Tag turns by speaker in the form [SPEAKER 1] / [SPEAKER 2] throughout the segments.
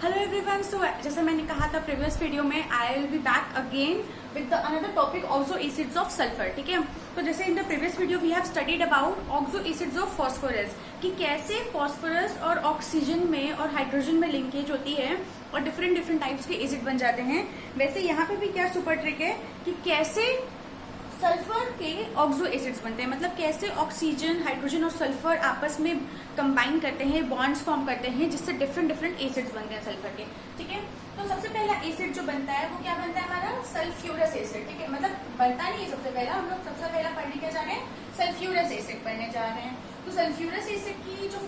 [SPEAKER 1] Hello everyone. सो जैसे मैंने कहा था प्रीवियस वीडियो में, I will be back again with another topic oxo acids of sulphur. ठीक है, तो जैसे in the previous video we have studied about oxo acids of phosphorus, कि कैसे फॉस्फोरस और ऑक्सीजन में और हाइड्रोजन में लिंकेज होती है और डिफरेंट डिफरेंट टाइप्स के एसिड बन जाते हैं। वैसे यहाँ पे भी क्या सुपर ट्रिक है कि कैसे सल्फर के ऑक्सो एसिड्स बनते हैं, मतलब कैसे ऑक्सीजन, हाइड्रोजन और सल्फर आपस में कंबाइन करते हैं, बॉन्ड्स फॉर्म करते हैं, जिससे डिफरेंट डिफरेंट एसिड्स बनते हैं सल्फर के। ठीक है, तो सबसे पहला एसिड जो बनता है वो क्या बनता है हमारा सल्फ्यूरस एसिड। ठीक है, मतलब बनता नहीं है सबसे पहला, हम लोग सबसे पहला पढ़ने क्या जा रहे हैं, सल्फ्यूरस एसिड पढ़ने जा रहे हैं। तो सल्फ्यूरस एसिड की जो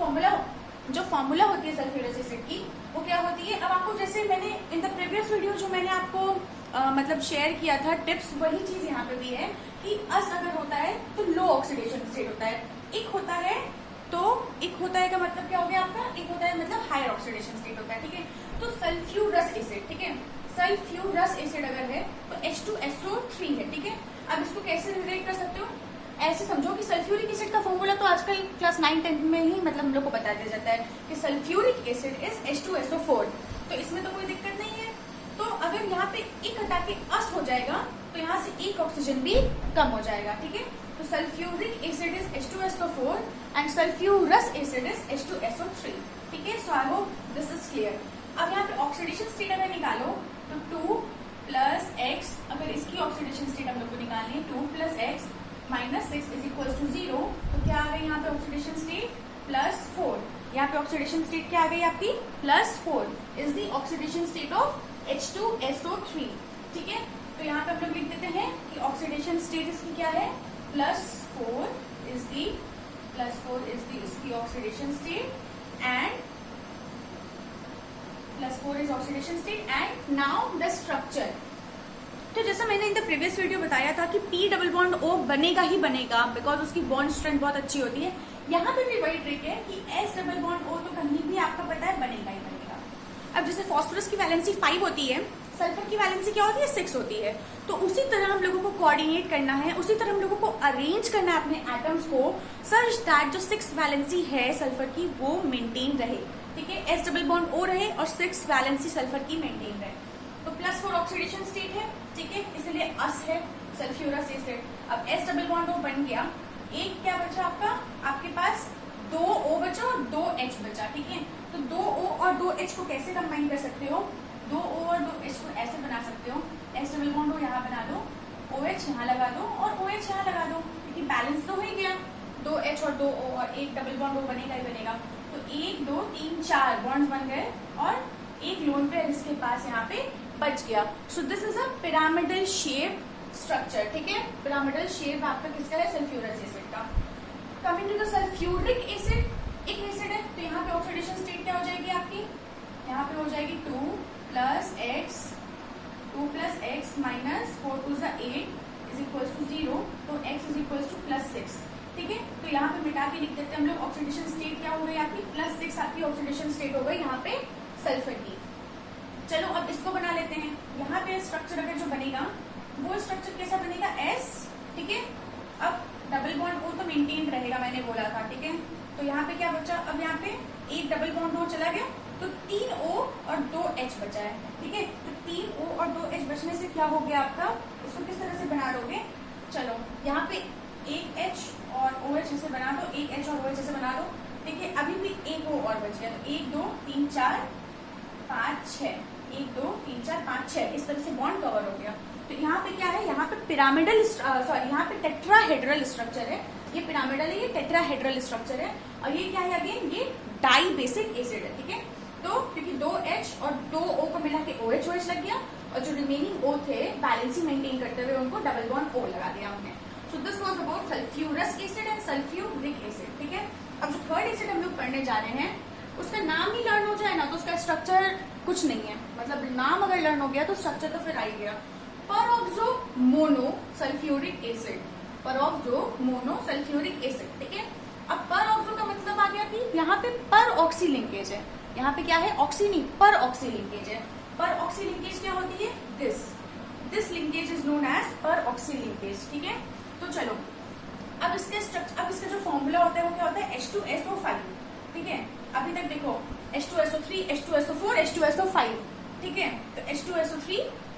[SPEAKER 1] फॉर्मूला होती है सल्फ्यूरस एसिड की, वो क्या होती है। अब आपको जैसे मैंने इन द प्रीवियस वीडियो जो मैंने आपको मतलब शेयर किया था टिप्स, वही चीज यहाँ पे भी है कि अस अगर होता है तो लो ऑक्सीडेशन स्टेट होता है, एक होता है का मतलब क्या हो गया आपका, एक होता है मतलब हायर ऑक्सीडेशन स्टेट होता है। ठीक है, तो सल्फ्यूरस एसिड, ठीक है, सल्फ्यूरस एसिड अगर है तो H2SO3 है। ठीक है, अब इसको कैसे रिलेट कर सकते हो, ऐसे समझो कि सल्फ्यूरिक एसिड का फॉर्मूला तो आजकल क्लास 9-10 में ही मतलब हम लोग को बता दिया जाता है कि सल्फ्यूरिक एसिड इज H2SO4, तो इसमें तो कोई दिक्कत नहीं है। तो अगर यहाँ पे एक हटा के अस हो जाएगा तो यहाँ से एक ऑक्सीजन भी कम हो जाएगा। ठीक है, तो sulphuric acid is H2SO4 and sulphurous acid is H2SO3। ठीक है, so I hope this is clear. अब यहाँ पे ऑक्सीडेशन स्टेट अगर निकालो तो 2 प्लस एक्स, अगर इसकी ऑक्सीडेशन स्टेट हम लोग को निकालनी है 2 plus X minus 6 is equal to 0, तो क्या आ गई यहाँ पे ऑक्सीडेशन स्टेट +4। यहाँ पे ऑक्सीडेशन स्टेट क्या आ गई आपकी +4 is the oxidation state of H2SO3। ठीक है, तो यहाँ पे हम लोग लिख देते हैं कि ऑक्सीडेशन स्टेट इसकी क्या है, +4 इज दी इसकी oxidation state and +4 is oxidation state and now the structure. तो जैसा मैंने इन द प्रीवियस वीडियो बताया था कि P डबल बॉन्ड O बनेगा ही बनेगा, बिकॉज उसकी बॉन्ड स्ट्रेंथ बहुत अच्छी होती है। यहाँ पे भी वही ट्रिक है कि S डबल बॉन्ड O तो कहीं भी आपका पता है बनेगा ही बनेगा। अब जैसे फॉस्फोरस की वैलेंसी 5 होती है, सल्फर की वैलेंसी क्या होती है 6 होती है, तो उसी तरह हम लोगों को कोऑर्डिनेट करना है, उसी तरह हम लोगों को अरेंज करना है अपने एटम्स को सच दैट जो 6 वैलेंसी है सल्फर की वो मेंटेन रहे। ठीक है, S डबल बॉन्ड O रहे और 6 वैलेंसी सल्फर की मेंटेन रहे। तो +4 ऑक्सीडेशन स्टेट है, ठीक है, इसलिए अस है सल्फ्यूरस एसिड। अब S डबल बॉन्ड O बन गया, एक क्या बचा आपके पास 2 O बचा और 2 H बचा। ठीक है, तो 2 O और 2 H को कैसे कंबाइन कर सकते हो, 2 O और 2 H को ऐसे बना सकते हो, S डबल बॉन्ड O यहाँ बना दो, OH यहाँ लगा दो और OH यहाँ लगा दो, क्योंकि बैलेंस तो हो ही गया, 2 H और 2 O और एक डबल बॉन्ड O बनेगा ही बनेगा। तो 1 2 3 4 बॉन्ड्स बन गए और एक लोन पेयर इसके पास यहाँ पे बच गया। So this is a pyramidal shape structure. ठीक है, पिरामिडल शेप आपका किसका है, सल्फ्यूरस एसिड का। Coming to the sulphuric acid, एक एसिड है, तो यहाँ पे ऑक्सीडेशन स्टेट क्या हो जाएगी आपकी, यहाँ पे हो जाएगी 2 plus X minus 4 2 8 is equal to 0, तो x इज इक्वल टू +6। ठीक है, तो यहाँ पे मिटा के लिख देते हैं हम लोग, ऑक्सीडेशन स्टेट क्या हो गई आपकी +6, आपकी ऑक्सीडेशन स्टेट हो गई यहाँ पे सल्फर की। चलो अब इसको बना लेते हैं। यहाँ पे स्ट्रक्चर अगर जो बनेगा वो स्ट्रक्चर कैसा बनेगा, S। ठीक है, अब डबल बॉन्ड O तो मेंटेन रहेगा, मैंने बोला था। ठीक है, तो यहाँ पे क्या बचा, अब यहाँ पे एक डबल बॉन्ड O चला गया तो 3 O और 2 H बचा है। ठीक है, तो 3 O और 2 H बचने से क्या हो गया आपका, इसको किस तरह से बना दोगे, चलो यहाँ पे एक H और OH ऐसे बना दो, एक H और OH ऐसे बना दो। ठीक है, अभी भी एक O और बच गया, तो 1 2 3 4 5 6, 1 2 3 4 5 6, इस तरह से बॉन्ड कवर हो गया। तो यहाँ पे क्या है, यहाँ पे पिरामिडल यहाँ पे टेट्राहेड्रल स्ट्रक्चर है, ये पिरामिडल है, ये टेट्राहेड्रल स्ट्रक्चर है, और ये क्या है अगेन, ये डाई बेसिक एसिड है। ठीक है, तो क्योंकि 2 H और 2 O को मिला के OH लग गया और जो रिमेनिंग O थे बैलेंसी मेंटेन करते हुए उनको डबल बॉन्ड O लगा दिया हमने। So this was about sulphurous acid and sulphuric acid. ठीक है, अब जो थर्ड एसिड हम लोग पढ़ने जा रहे हैं उसका नाम ही लर्न हो जाए ना तो उसका स्ट्रक्चर कुछ नहीं है, मतलब नाम अगर लर्न हो गया तो स्ट्रक्चर तो फिर आ ही गया। Peroxo mono sulphuric acid, peroxo mono sulphuric acid. ठीक है, अब परऑक्सो का मतलब आ गया कि यहाँ पे पर ऑक्सी लिंकेज है, यहाँ पे क्या है, ऑक्सी नहीं पर ऑक्सी लिंकेज है। पर ऑक्सी लिंकेज क्या होती है, this linkage is known as peroxy linkage. ठीक है, तो चलो अब इसका जो फॉर्मूला होता है वो क्या होता है H2SO5। ठीक है, अभी तक देखो H2SO3, H2SO4, H2SO5, ठीक है। तो H2SO3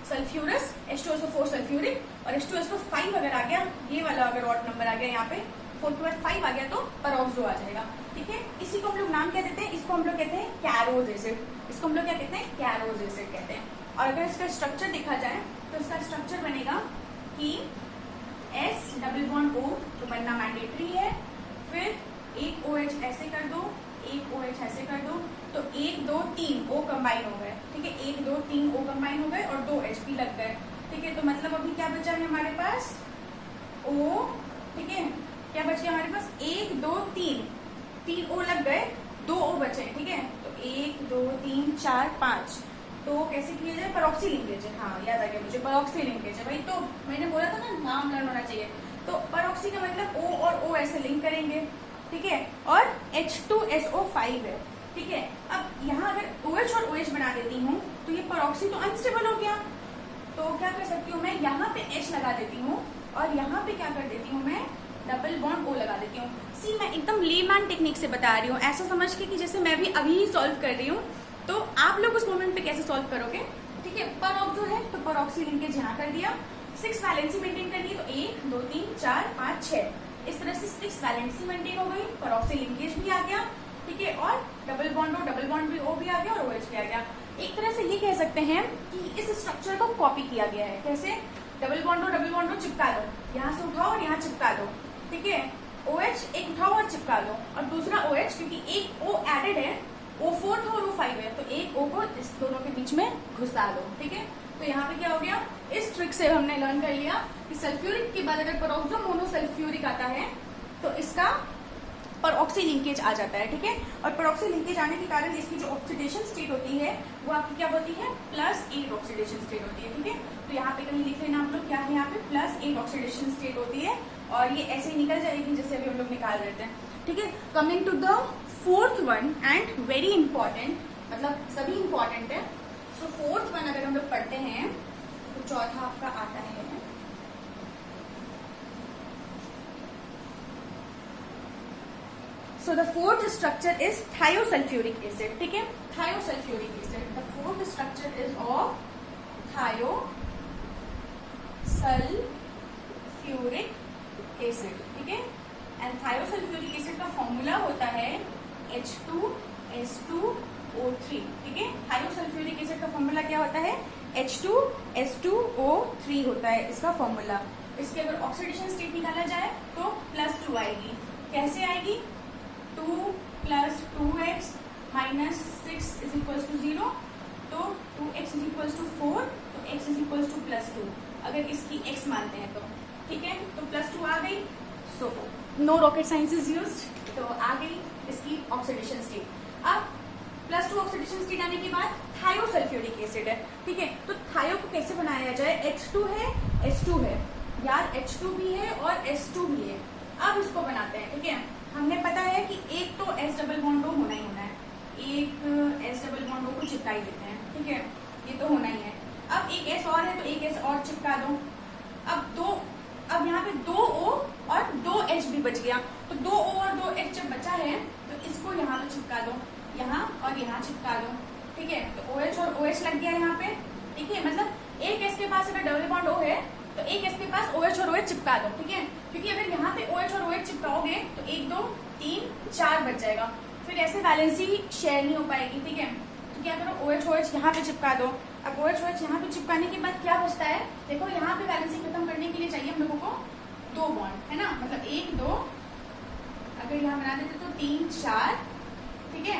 [SPEAKER 1] सल्फ्यूरस, H2SO4 सल्फ्यूरिक और H2SO5 अगर आ गया, ये वाला अगर ऑड नंबर आ गया यहाँ पे 4 के बाद 5 आ गया तो पेरोक्सो आ जाएगा, ठीक है। इसी को हम लोग नाम क्या देते हैं, इसको हम लोग कहते हैं कैरोज एसिड, इसको हम लोग क्या कहते हैं, कैरोज एसिड कहते हैं। और अगर इसका स्ट्रक्चर देखा जाए तो इसका स्ट्रक्चर बनेगा कि S डबल बॉन्ड O तो बनना मैंडेटरी है, फिर एक OH ऐसे कर दो, एक OH ऐसे कर दो, तो 1 2 3 O कंबाइन हो गए, ठीक है। 1 2 3 O कंबाइन हो गए और 2 H भी लग गए, ठीक है। तो मतलब अभी क्या बचा है हमारे पास O, ठीक है। क्या बच गया हमारे पास 1 2 3 O लग गए, 2 O बचे, ठीक है। तो 1 2 3 4 5, तो कैसे किया जाए, पेरोक्सी लिंकेज है, हाँ याद आ गया मुझे, पेरोक्सी लिंकेज है भाई। तो मैंने बोला था ना नाम लर्न होना चाहिए। तो पेरोक्सी का मतलब O और O ऐसे लिंक करेंगे, ठीक है। और H2SO5 है, ठीक है। अब यहाँ अगर OH और OH बना देती हूँ तो ये पेरोक्सी तो अनस्टेबल हो गया। तो क्या कर सकती हूँ मैं, यहाँ पे H लगा देती हूँ और यहाँ पे क्या कर देती हूँ मैं, डबल बॉन्ड O लगा देती हूँ। सी मैं एकदम लेमैन टेक्निक से बता रही हूँ, ऐसा समझ के कि जैसे मैं भी अभी ही सॉल्व कर रही हूँ, तो आप लोग उस मोमेंट पे कैसे सॉल्व करोगे, ठीक है। पेरोक्सो है तो पेरोक्सी लिंकेज यहाँ कर दिया, 6 वैलेंसी मेंटेन कर दी, तो 1 2 3 4 5 6, इस तरह से 6 वैलेंसी मेंटेन हो गई, पेरोक्सी लिंकेज भी आ गया, ठीक है। और डबल बॉन्ड भी O भी आ गया और OH भी आ गया। एक तरह से ये कह सकते हैं कि इस स्ट्रक्चर को कॉपी किया गया है। कैसे, डबल बॉन्ड चिपका दो, यहाँ से उठाओ और यहाँ चिपका दो, ठीक है। OH एक उठाओ और चिपका दो, और दूसरा OH क्योंकि एक O एडेड है, O4 था और O5 है, तो एक O को इस दोनों के बीच में घुसा दो, ठीक है। तो यहाँ पे क्या हो गया, इस ट्रिक से हमने लर्न कर लिया कि सल्फ्यूरिक के बाद अगर पेरोक्सो मोनोसल्फ्यूरिक आता है तो इसका पेरोक्सी लिंकेज आ जाता है, ठीक है। और पेरोक्सी लिंकेज आने के कारण इसकी जो ऑक्सीडेशन स्टेट होती है वो आपकी क्या होती है, +8 ऑक्सीडेशन स्टेट होती है, ठीक है। तो यहाँ पे कहीं लिख लेना आप लोग, क्या है यहाँ पे +8 ऑक्सीडेशन स्टेट होती है, और ये ऐसे ही निकल जाएगी जैसे अभी हम लोग निकाल रहे थे, ठीक है। Coming to the 4th one and very important, मतलब सभी इंपॉर्टेंट है। सो 4th वन अगर हम लोग पढ़ते हैं तो चौथा आपका आता है So the 4th structure is thiosulfuric acid, ठीक है। Thiosulfuric acid, the 4th structure is of thiosulfuric acid, ठीक है। एंड thiosulfuric acid का फॉर्मूला होता है H2S2O3, ठीक है। thiosulfuric acid का फॉर्मूला क्या होता है, H2S2O3 होता है इसका फॉर्मूला। इसके अगर ऑक्सीडेशन स्टेट निकाला जाए तो +2 आएगी। कैसे आएगी, 2 + 2x - 6 = 0, तो 2x = 4, तो x = +2 अगर इसकी x मानते हैं तो, ठीक है। तो +2 आ गई, so no rocket science is used, तो आ गई इसकी ऑक्सीडेशन स्टेट। अब +2 ऑक्सीडेशन स्टेट आने के बाद थायोसल्फ्यूरिक एसिड है, ठीक है। तो थायो को कैसे बनाया जाए, H2 है S2 है यार, H2 भी है और S2 भी है। अब इसको बनाते हैं, ठीक है। हमने पता है कि एक तो S डबल बॉन्ड होना ही होना है, एक S डबल बॉन्ड को चिपका ही देते हैं, ठीक है, ये तो होना ही है। अब एक S और है तो एक S और चिपका दो। अब यहाँ पे 2 O और 2 H भी बच गया, तो 2 O और 2 H जब बचा है तो इसको यहाँ पे चिपका दो, यहाँ और यहाँ चिपका दो, ठीक है। तो OH और OH लग गया यहाँ पे, ठीक है। मतलब एक S के पास अगर डबल बॉन्ड O है तो एक S के पास OH और OH चिपका दो, ठीक है। क्योंकि अगर यहाँ पे OH और OH चिपकाओगे तो 1 2 3 4 बच जाएगा, फिर ऐसे वैलेंसी शेयर नहीं हो पाएगी, ठीक है। तो क्या करो, OH OH यहाँ पे चिपका दो। अब OH OH यहाँ पे चिपकाने के बाद क्या बचता है, देखो यहाँ पे वैलेंसी खत्म करने के लिए चाहिए हम लोगों को 2 बॉन्ड, है ना। मतलब 1 2, अगर यहाँ बना देते तो 3 4, ठीक है।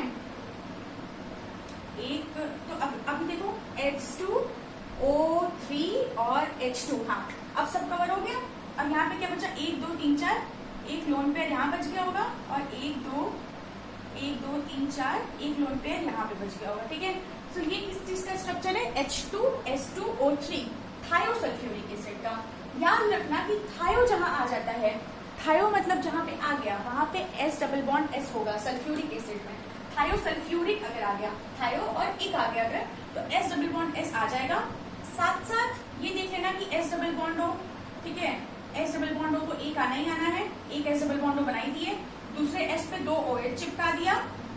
[SPEAKER 1] एक तो अब अभी देखो H2O3 और H2, हाँ अब सब कवर हो गया। अब यहाँ पे क्या बचा, 1 2 3 4, एक लोन पेयर यहाँ बच गया होगा, और 1 2 3 4 एक लोन पेयर यहाँ पे बच गया होगा, ठीक है। तो ये किस चीज का स्ट्रक्चर है, H2S2O3 थायोसल्फ्यूरिक एसिड का। याद रखना कि थायो जहां आ जाता है, थायो मतलब जहां पे आ गया वहां पे S डबल बॉन्ड S होगा सल्फ्यूरिक एसिड में। थायोसल्फ्यूरिक अगर आ गया, थायो और एक आ गया अगर, तो S डबल बॉन्ड S आ जाएगा। साथ साथ ये देख लेना कि S डबल बॉन्ड हो, ठीक है। S डबल बॉन्ड हो तो एक आना ही आना है, एक S डबल बॉन्ड हो बनाई दिए, दूसरे S पे 2 OH चिपका दिया,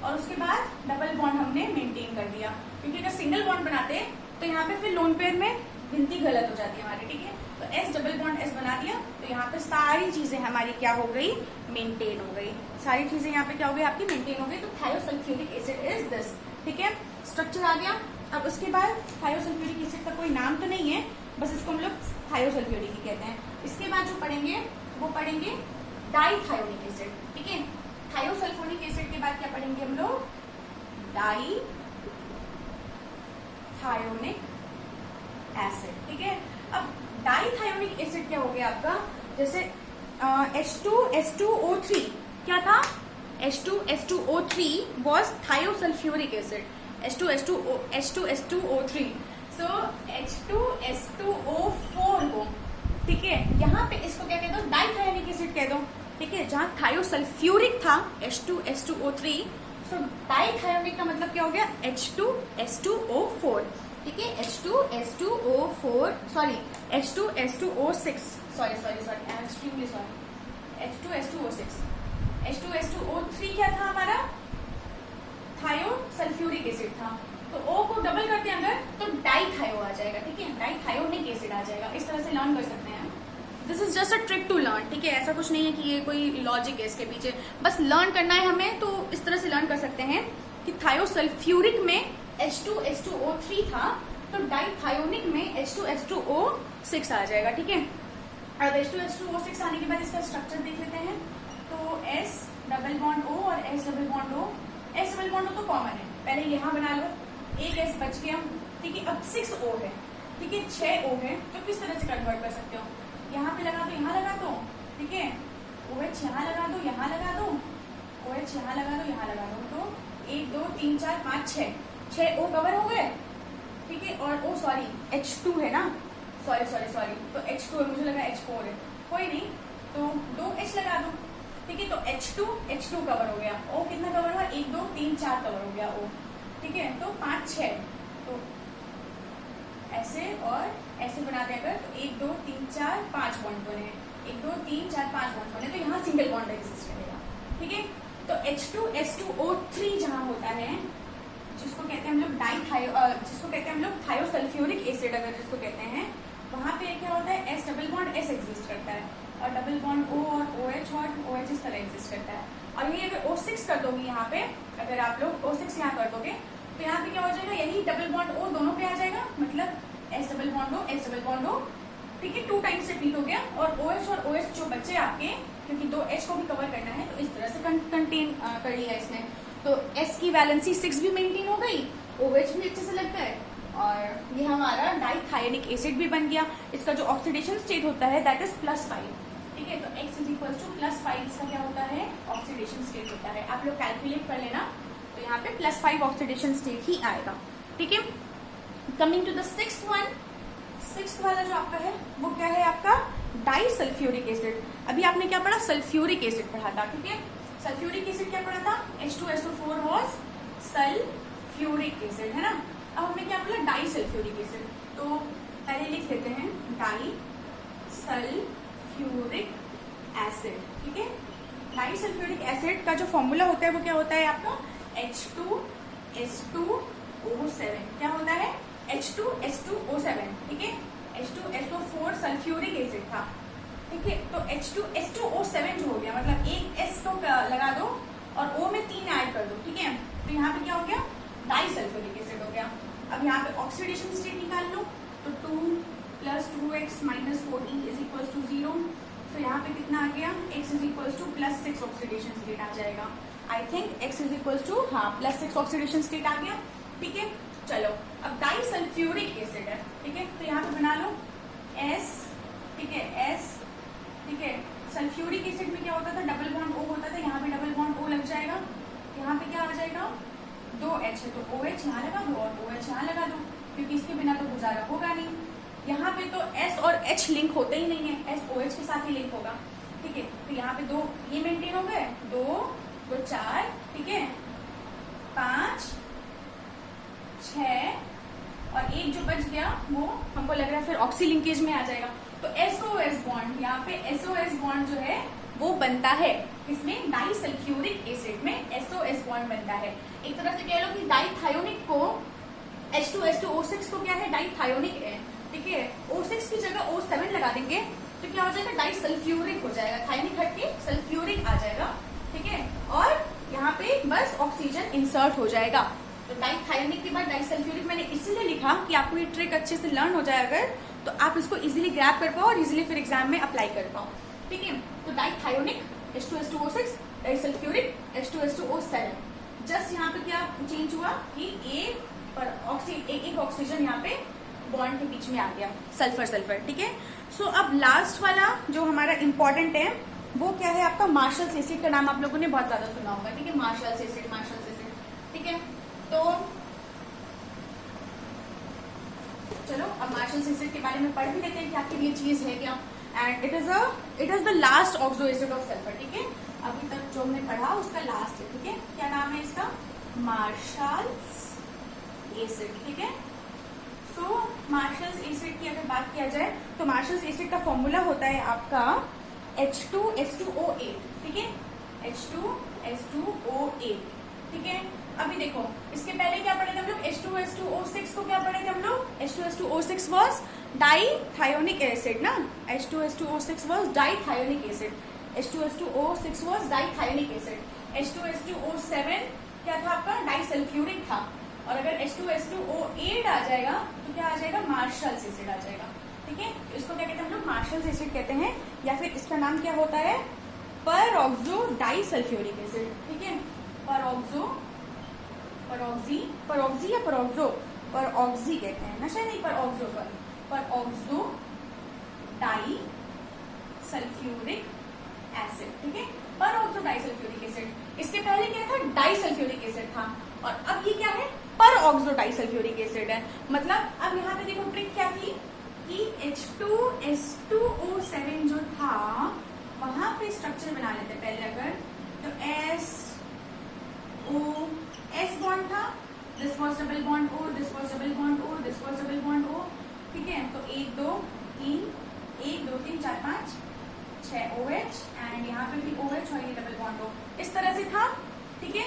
[SPEAKER 1] और उसके बाद डबल बॉन्ड हमने मेंटेन कर दिया, क्योंकि अगर सिंगल बॉन्ड बनाते तो यहाँ पे फिर लोन पेयर में गिनती गलत हो जाती है हमारी, ठीक है। तो एस डबल बॉन्ड एस बना दिया, तो यहाँ पे सारी चीजें हमारी क्या हो गई, मेंटेन हो गई, सारी चीजें यहाँ पे क्या हो गई आपकी, मेंटेन हो गई। तो थायोसल्फ्यूरिक एसिड इज दिस, ठीक है। स्ट्रक्चर आ गया। अब उसके बाद थायोसल्फ्यूरिक एसिड का कोई नाम तो नहीं है, बस इसको हम लोग थायोसल्फ्यूरिक ही कहते हैं। इसके बाद जो पढ़ेंगे वो पढ़ेंगे डाईथायोनिक एसिड, ठीक है। थायोसल्फ्यूरिक एसिड के बाद क्या पढ़ेंगे हम लोग, डाईथायोनिक एसिड, ठीक है। अब डाईथायोनिक एसिड क्या हो गया आपका, जैसे H2SO3 क्या था, H2SO3 was thiosulfuric acid, H2SO3, so H2SO4 को, ठीक है, यहाँ पे इसको क्या कह दो, डाईथायोनिक एसिड कह दो, ठीक है। जहाँ थायोसल्फ्यूरिक था H2SO3, सो डाईथायोनिक का मतलब क्या हो गया, H2S2O4, ठीक है, H2S2O4 sorry H2S2O6 sorry I am extremely sorry, H2S2O6, H2S2O3 क्या था हमारा, थायोसल्फ्यूरिक एसिड था। तो O को डबल करते हैं अगर तो डाईथायो आ जाएगा, ठीक है, डाईथायोनिक एसिड आ जाएगा। इस तरह से लर्न कर सकते हैं। This is just a trick to learn, ठीक है, ऐसा कुछ नहीं है कि ये कोई लॉजिक है इसके पीछे, बस लर्न करना है हमें। तो इस तरह से लर्न कर सकते हैं कि थायोसल्फ्यूरिक में H2S2O3 था, तो डाईथायोनिक में H2S2O6 आ जाएगा, ठीक है। अब H2S2O6 आने के बाद इसका स्ट्रक्चर देख लेते हैं। तो S डबल बॉन्ड O और S double bond O, S double bond O तो कॉमन है, पहले यहाँ बना लो, एक S बच गया, ठीक है। अब 6O है, ठीक है, 6O है, तो किस तरह से कन्वर्ट कर सकते हो, यहाँ पे लगा दो, यहाँ लगा दो, ठीक है, OH यहाँ लगा दो, यहाँ लगा दो, OH यहाँ लगा दो, यहाँ लगा दो, तो 1 2 3 4 5 6 O कवर हो गए, ठीक है। और ओ सॉरी H2 है ना, सॉरी तो H2 है, मुझे लगा H4 है, कोई नहीं, तो 2H लगा दो, ठीक है। तो H2 कवर हो गया, O कितना कवर हुआ, 1 2 3 4 कवर हो गया O, ठीक है। तो 5 6, तो ऐसे और ऐसे बना दे अगर, तो 1 2 3 4 5 बॉन्ड बने, 1 2 3 4 5 बॉन्ड बने, तो यहाँ सिंगल बॉन्ड एग्जिस्ट करेगा, ठीक है। तो H2S2O3 जहाँ होता है, जिसको कहते हैं हम लोग जिसको कहते हैं हम लोग थायोसल्फ्यूरिक एसिड, अगर जिसको कहते हैं, वहां पे क्या होता है, S double bond S exist करता है, और डबल बॉन्ड O और OH और OH इस तरह एग्जिस्ट करता है। और ये अगर O6 कर दोगे यहाँ पे, अगर आप लोग O6 यहाँ कर दोगे, तो यहाँ पे क्या हो जाएगा, यही डबल बॉन्ड O दोनों पे आ जाएगा, मतलब S double bond O S double bond O, ठीक है, 2 टाइम्स रिपीट हो गया। और OH और OH जो बच्चे आपके, क्योंकि 2H को भी कवर करना है, तो इस तरह से कंटेन कर लिया इसने। तो S की वैलेंसी 6 भी मेंटेन हो गई, OH भी अच्छे से लगता है, और ये हमारा डाईथायोनिक एसिड भी बन गया। इसका जो ऑक्सीडेशन स्टेट होता है दैट इज +5, ठीक है। तो X इज इक्वल टू +5 इसका क्या होता है, ऑक्सीडेशन स्टेट होता है। आप लोग कैलकुलेट कर लेना, तो यहाँ पे +5 ऑक्सीडेशन स्टेट ही आएगा, ठीक है। कमिंग टू द सिक्स्थ वाला जो आपका है वो क्या है आपका, डाईसल्फ्यूरिक एसिड। अभी आपने क्या पढ़ा, सल्फ्यूरिक एसिड पढ़ा था, ठीक है। सल्फ्यूरिक एसिड क्या पढ़ा था, H2SO4 was सल्फ्यूरिक एसिड, है ना। अब हमने क्या पढ़ा, डाईसल्फ्यूरिक एसिड। तो पहले लिख लेते हैं डाईसल्फ्यूरिक एसिड, ठीक है। डाईसल्फ्यूरिक एसिड का जो फॉर्मूला होता है वो क्या होता है आपका, H2S2O7, क्या होता है, H2S2O7, ठीक है। H2SO4 सल्फ्यूरिक एसिड था, ठीक है। तो H2S2O7 जो हो गया, मतलब एक S को लगा दो और O में 3 ऐड कर दो, ठीक है। तो यहाँ पे क्या हो गया, डाईसल्फ्यूरिक एसिड हो गया। अब यहाँ पे ऑक्सीडेशन स्टेट निकाल लो, तो 2 + 2X - 14 = 0। तो यहाँ पे कितना आ गया, X = +6 ऑक्सीडेशन स्टेट आ जाएगा। I think X = +6 oxidation state आ गया, ठीक है। चलो अब डाईसल्फ्यूरिक एसिड है, ठीक है। तो यहाँ पे बना लो S, ठीक है, S, ठीक है। सल्फ्यूरिक एसिड में क्या होता था, डबल बॉन्ड O होता था, यहाँ पे डबल बॉन्ड O लग जाएगा, यहाँ पे क्या आ जाएगा, 2H है, तो OH यहाँ लगा दो और OH यहाँ लगा दो, क्योंकि इसके बिना तो गुजारा होगा नहीं। यहाँ पे तो S और H लिंक होते ही नहीं है, S OH के साथ ही लिंक होगा, ठीक है। तो यहाँ पे 2 ये मेंटेन हो गए, 2 2 4, ठीक है, 5 6 और एक जो बच गया वो हमको लग रहा है फिर ऑक्सी लिंकेज में आ जाएगा। तो SOS बॉन्ड, यहाँ पे SOS बॉन्ड जो है वो बनता है, इसमें डाइसल्फ्यूरिक एसिड में SOS बॉन्ड बनता है। एक तरह से कह लो कि डाइथायोनिक को H2SO6 को क्या है, डाइथायोनिक है, ठीक है। O6 की जगह O7 लगा देंगे तो क्या हो जाएगा, डाइसल्फ्यूरिक हो जाएगा, थायोनिक हट के सल्फ्यूरिक आ जाएगा, ठीक है। और यहाँ पे बस ऑक्सीजन इंसर्ट हो जाएगा। तो डाइथायोनिक के बाद डाइसल्फ्यूरिक मैंने इसीलिए लिखा कि आपको ये ट्रिक अच्छे से लर्न हो जाए अगर, तो आप इसको इजीली ग्रैब कर पाओ और इजीली फिर एग्जाम में अप्लाई कर पाओ, ठीक है। तो डाइथायोनिक H2SO6, डाइसल्फ्यूरिक H2SO7। जस्ट यहाँ पे क्या चेंज हुआ कि एक ऑक्सीजन यहाँ पे बॉन्ड के बीच में आ गया, सल्फर सल्फर, ठीक है। सो अब लास्ट वाला जो हमारा इंपॉर्टेंट है वो क्या है, आपका मार्शल्स एसिड का नाम आप लोगों ने बहुत ज्यादा सुना होगा, ठीक है। मार्शल्स एसिड, ठीक है। तो चलो अब मार्शल्स एसिड के बारे में पढ़ भी लेते हैं कि आखिर ये चीज है क्या। And it is the last oxo acid of sulphur, ठीक है। अभी तक जो हमने पढ़ा उसका लास्ट है, ठीक है। क्या नाम है इसका, मार्शल्स एसिड, ठीक है। सो मार्शल्स एसिड की अगर बात किया जाए तो मार्शल्स एसिड का फॉर्मूला होता है आपका H2S2O8, ठीक है, H2S2O8, ठीक है। अभी देखो इसके पहले क्या पढ़े थे हम लोग, H2S2O6 को क्या पढ़े थे हम लोग, H2S2O6 वॉज डाइथायोनिक एसिड ना, H2S2O6 was dithionic acid, H2S2O6 was dithionic acid, H2S2O7 क्या था आपका, डाइसल्फ्यूरिक था। और अगर H2S2O8 आ जाएगा तो क्या आ जाएगा, मार्शल्स एसिड आ जाएगा, ठीक है। इसको क्या कहते हैं हम लोग, मार्शल्स एसिड कहते हैं, या फिर इसका नाम क्या होता है, परऑक्सो डाइसल्फ्यूरिक एसिड, ठीक है। परऑक्सी या परऑक्सी कहते हैं, नशा नहीं, परऑक्सो डाई सल्फ्यूरिक एसिड, ठीक है, परऑक्सो डाइसल्फ्यूरिक एसिड। इसके पहले क्या था, डाइसल्फ्यूरिक एसिड था, और अब ये क्या है, परऑक्सो डाइसल्फ्यूरिक एसिड है। मतलब अब यहाँ पे देखो ट्रिक क्या थी कि H2S2O7 जो था वहां पे स्ट्रक्चर बना लेते पहले, अगर तो S बॉन्ड था, this was double bond O, this was double bond O, this was double bond O, ठीक है। तो 1 2 3 4 5 6 OH, एंड यहाँ पे भी OH और ये डबल बॉन्ड O, इस तरह से था, ठीक है।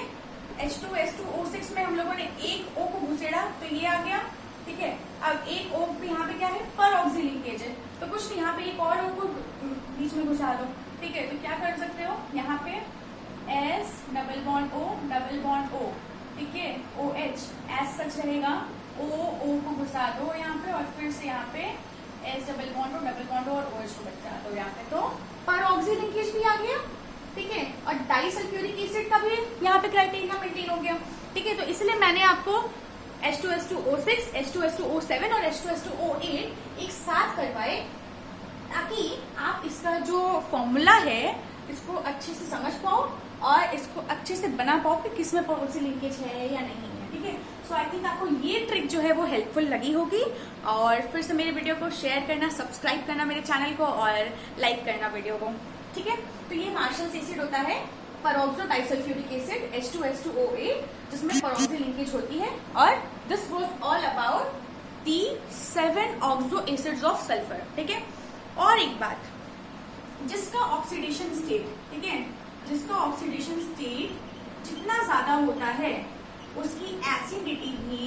[SPEAKER 1] H2S2O6 में हम लोगों ने एक O को घुसेड़ा तो ये आ गया, ठीक है। अब एक O पे यहाँ पे क्या है, परऑक्सी लिंकेज है, तो कुछ नहीं, यहाँ पे एक और O को बीच में घुसा दो, ठीक है। तो क्या कर सकते हो, यहाँ पे S double bond O double bond O, ठीक है, OH एस सच रहेगा, O को घुसा दो यहाँ पे, और फिर से यहाँ पे S double bond O double bond O और OH को बचा दो यहाँ पे, तो परऑक्सी लिंकेज भी आ गया, ठीक है। और डाइसल्फ्यूरिक एसिड का भी यहाँ पे क्राइटेरिया मेंटेन हो गया, ठीक है। तो इसलिए मैंने आपको H2S2O6, H2S2O7 और H2S2O8 एक साथ करवाए ताकि आप इसका जो फॉर्मूला है इसको अच्छे से समझ पाओ और इसको अच्छे से बना पाओ कि किसमें परऑक्सी लिंकेज है या नहीं है, ठीक है। सो आई थिंक आपको ये ट्रिक जो है वो हेल्पफुल लगी होगी, और फिर से मेरे वीडियो को शेयर करना, सब्सक्राइब करना मेरे चैनल को, और लाइक करना वीडियो को, ठीक है। तो ये मार्शल्स एसिड होता है परऑक्सो डाइसल्फ्यूरिक एसिड H2S2O8, जिसमें परऑक्सी लिंकेज होती है, और this was all about the 7 oxo acids of sulphur, ठीक है। और एक बात, जिसका ऑक्सीडेशन स्टेट, ठीक है, जिसका ऑक्सीडेशन स्टेट जितना ज्यादा होता है उसकी एसिडिटी भी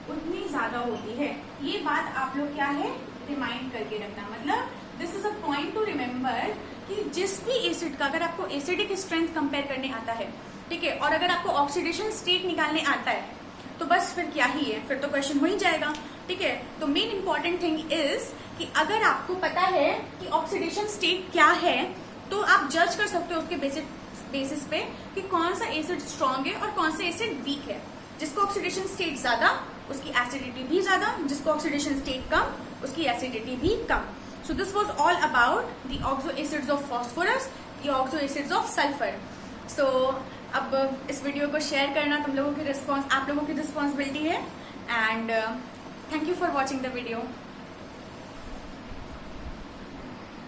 [SPEAKER 1] उतनी ज्यादा होती है। ये बात आप लोग क्या है, रिमाइंड करके रखना, मतलब this is a point two remember कि जिस भी एसिड का अगर आपको एसिडिक स्ट्रेंथ कंपेयर करने आता है, ठीक है, और अगर आपको ऑक्सीडेशन स्टेट निकालने आता है तो बस फिर क्या ही है, फिर तो क्वेश्चन हो ही जाएगा, ठीक है। तो मेन इंपॉर्टेंट थिंग इज कि अगर आपको पता है कि ऑक्सीडेशन स्टेट क्या है तो आप जज कर सकते हो उसके बेसिस पे कि कौन सा एसिड स्ट्रांग है और कौन सा एसिड वीक है। जिसको ऑक्सीडेशन स्टेट ज्यादा उसकी एसिडिटी भी ज्यादा, जिसको ऑक्सीडेशन स्टेट कम उसकी एसिडिटी भी कम। So this was all about the oxo acids of phosphorus, the oxo acids of sulfur. So अब इस वीडियो को शेयर करना आप लोगों की रिस्पॉन्सिबिलिटी है, and thank you for watching the video.